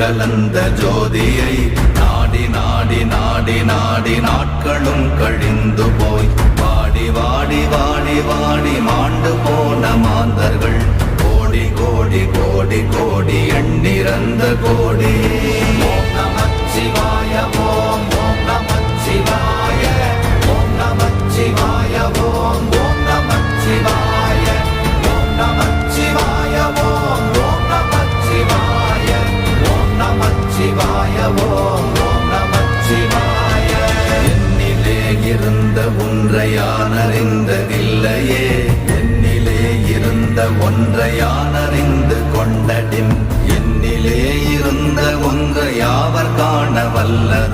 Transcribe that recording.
கலந்த ஜோதியை நாடி நாடி நாடி நாடி நாட்களும் கழிந்து போய் வாடி வாடி வாடி வாடி மாண்டு போன மாந்தர்கள் கோடி கோடி கோடி கோடி எண்ணிறந்த கோடி. ஓம் நமச்சிவாய ஓம் ஓம் நமச்சிவாய ஓம் நமச்சிவாய ஓம் ஓம் நமச்சிவாய ஓம் நமச்சிவாய ஓம் ஓம் நமச்சிவாய ஓம் நமச்சிவாய ஓம் ஓம் நமச்சிவாய. என்னிலே இருந்த ஒன்றை யான் அறிந்ததில்லையே, என்னிலே இருந்த ஒன்றை யான் அறிந்து கொண்டடின், என்னிலே இருந்த ஒன்றை யாவர் காண வல்லது